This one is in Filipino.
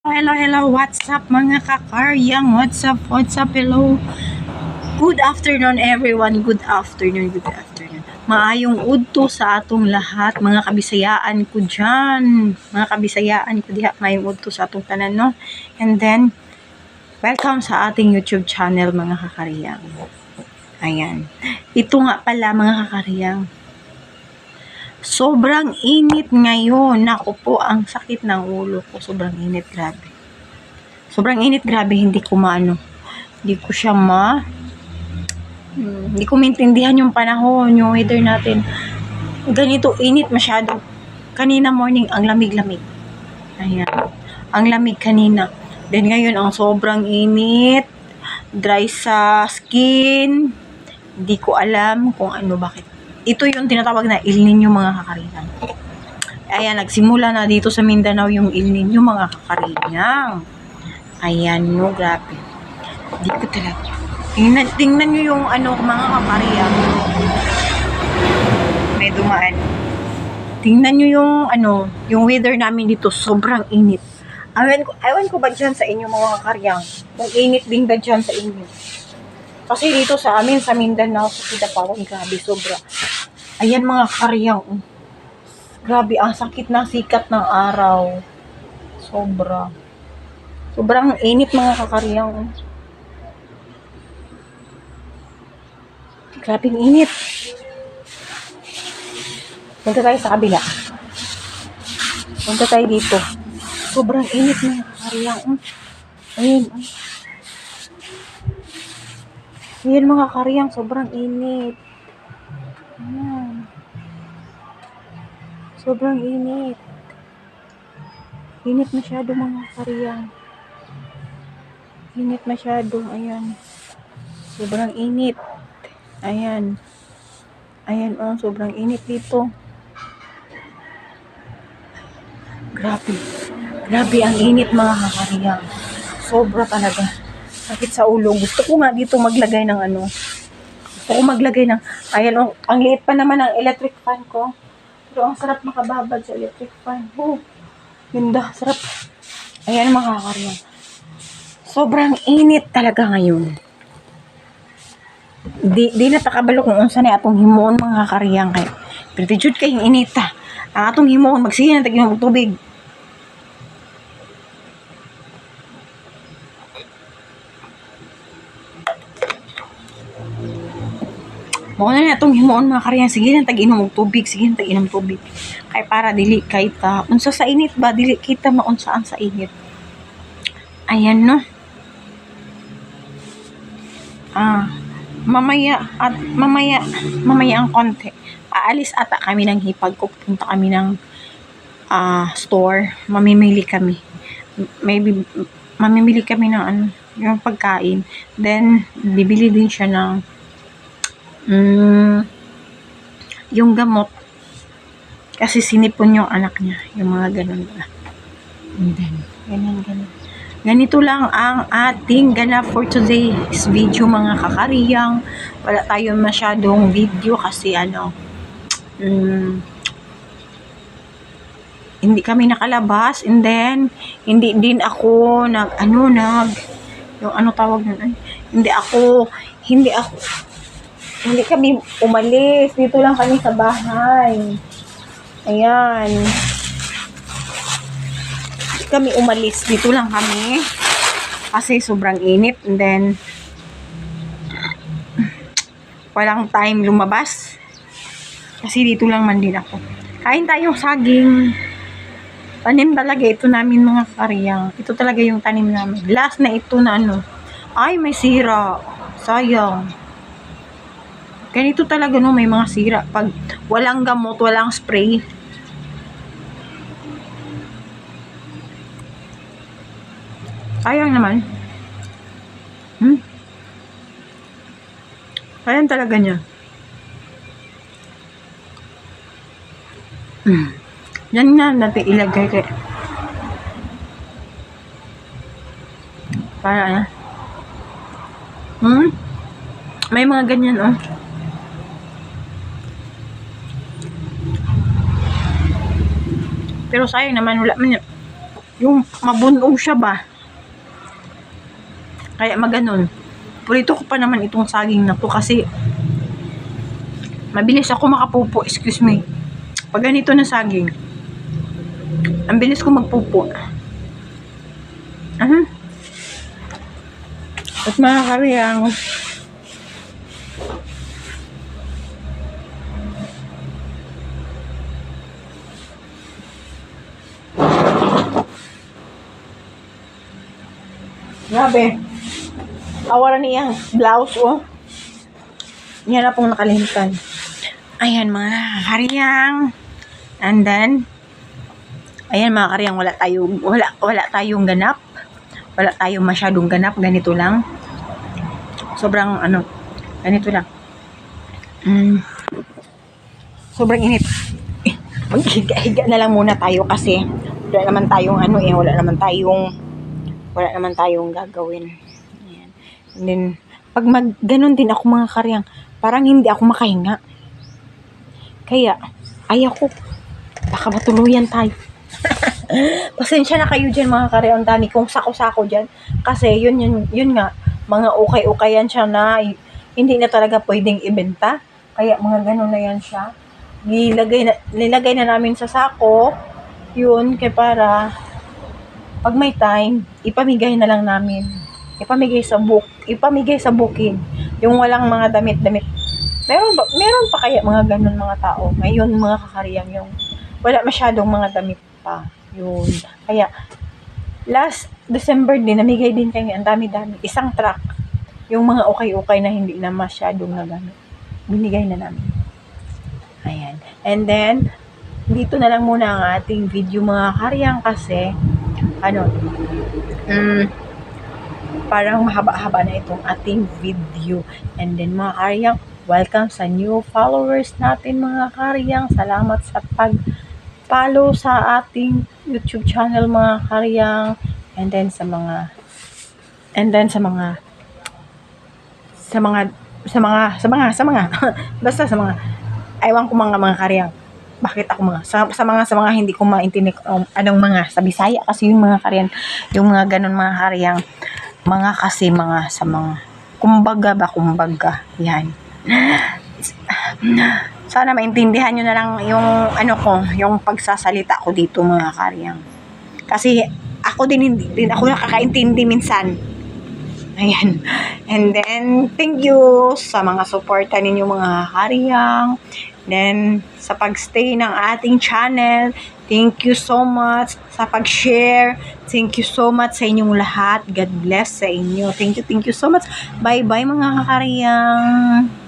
Hello, hello, what's up mga kakaryang? What's up, hello. Good afternoon everyone, good afternoon. Maayong udto sa atong lahat, mga kabisayaan ko dyan. Mga kabisayaan ko diha, maayong udto sa atong tanan, no? And then, welcome sa ating YouTube channel mga kakaryang. Ayan. Ito nga pala mga kakaryang. Sobrang init ngayon. Naku po, ang sakit ng ulo ko. Sobrang init, grabe. Sobrang init, grabe. Hindi ko hindi ko siya hindi ko maintindihan yung panahon, yung weather natin. Ganito, init masyado. Kanina morning, ang lamig-lamig. Ayan. Ang lamig kanina. Then ngayon, ang sobrang init. Dry sa skin. Hindi ko alam kung bakit. Ito yung tinatawag na El Nino mga kakaryang. Ayan, nagsimula na dito sa Mindanao yung El Nino mga kakaryang. Ayan, no, grabe. Hindi ko talaga. Tingnan nyo yung mga kakaryang. May dumaan. Tingnan nyo yung weather namin dito. Sobrang init. Ewan ko ba dyan sa inyo mga kakaryang? Kung init din ba dyan sa inyo? Kasi dito sa amin, sa Mindanao, sa Kidapawan, grabe, sobra. Ayan mga karyang. Grabe, ang sakit ng sikat ng araw. Sobra. Sobrang init mga kakaryang. Grabe ang init. Punta tayo sa kabila. Punta tayo dito. Sobrang init mga kakaryang. Ayun. Ayan mga karyang, sobrang init. Ayan. Sobrang init. Init masyado mga karyang. Init masyado, ayan. Sobrang init. Ayan. Ayan sobrang init dito. Grabe. Grabe ang init mga karyang. Sobra talaga. Sakit sa ulo. Gusto ko nga dito maglagay ng Gusto ko maglagay ng, ayan ang liit pa naman ng electric fan ko. Pero ang sarap makababad sa electric fan. Ganda, sarap. Ayan mga kakaryang. Sobrang init talaga ngayon. Di natakabalo kung unsa na atong himuon mga kakaryang kay. Pero jud kayong inita. Ang atong himuon magsige na tag inom tubig. Mo na natong himuon mga karyang, sige lang tag-inom og tubig, kay para dili kay ta unsa sa init ba, dili kita maunsaan sa init. Ayan no. Mamaya ang konti. Aalis ata kami ng hipag ko, punta kami ng store, mamimili kami. Maybe mamimili kami ng yung pagkain. Then bibili din siya ng yung gamot kasi sinipon yung anak niya, yung mga ganun ba. And then ganito lang ang ating ganap for today's video mga kakaryang. Wala tayong masyadong video kasi hindi kami nakalabas, and then hindi din ako hindi kami umalis. Dito lang kami sa bahay. Ayan. Hindi kami umalis. Dito lang kami. Kasi sobrang init. And then, walang time lumabas. Kasi dito lang man din ako. Kain tayong saging. Tanim talaga ito namin mga karyang. Ito talaga yung tanim namin. Last na ito na ay may sira. Sayang. Ganito talaga may mga sira pag walang gamot, walang spray. Sayang naman. Sayang talaga niya. Yan na natin ilagay kay para may mga ganyan Pero sayang naman, wala man Yung mabunog siya ba? Kaya maganon. Purito ko pa naman itong saging na to kasi mabilis ako makapupo. Excuse me. Pag ganito na saging, ang bilis ko magpupo. At mga kariyang, grabe. Awaran niyang blouse, oh. Yan na pong nakalimutan. Ayan, mga kariyang. And then, ayan, mga kariyang, wala tayong ganap. Wala tayong masyadong ganap. Ganito lang. Sobrang, ganito lang. Sobrang init. Maghiga-higa na lang muna tayo kasi wala naman tayong gagawin. Ayan. And then, pag ganun din ako mga karyang, parang hindi ako makahinga. Kaya, ayaw ko. Baka matuluyan tayo. Pasensya na kayo dyan mga karyang. Ang dami kong sako-sako dyan. Kasi, yun nga, mga ukay-ukayan siya na hindi na talaga pwedeng ibenta. Kaya, mga ganun na yan siya. Nilagay na namin sa sako. Yun, kaya para pag may time, ipamigay na lang namin. Ipamigay sa bukid. Yung walang mga damit-damit. Meron pa kaya mga ganun mga tao. Ngayon mga kakariyang yung wala masyadong mga damit pa. Yun. Kaya last December din, namigay din kami ang dami-dami. Isang truck. Yung mga ukay-ukay na hindi na masyadong nagamit. Binigay na namin. Ayan. And then, dito na lang muna ang ating video mga karyang kasi parang mahaba-haba na itong ating video. And then mga karyang, welcome sa new followers natin mga karyang. Salamat sa pag-follow sa ating YouTube channel mga karyang. And then sa mga basta sa mga aywan ko mga karyang. Bakit ako sa mga hindi ko maintindihan anong mga sa Bisaya kasi yung mga karyang, yung mga ganun mga karyang, sa mga kumbaga yan. Sana maintindihan nyo na lang yung yung pagsasalita ko dito mga karyang. Kasi ako hindi din ako nakakaintindi minsan. Ayan. And then, thank you sa mga suporta ninyo mga karyang. Then, sa pagstay ng ating channel, thank you so much sa pag-share. Thank you so much sa inyong lahat. God bless sa inyo. Thank you so much. Bye-bye mga karyang.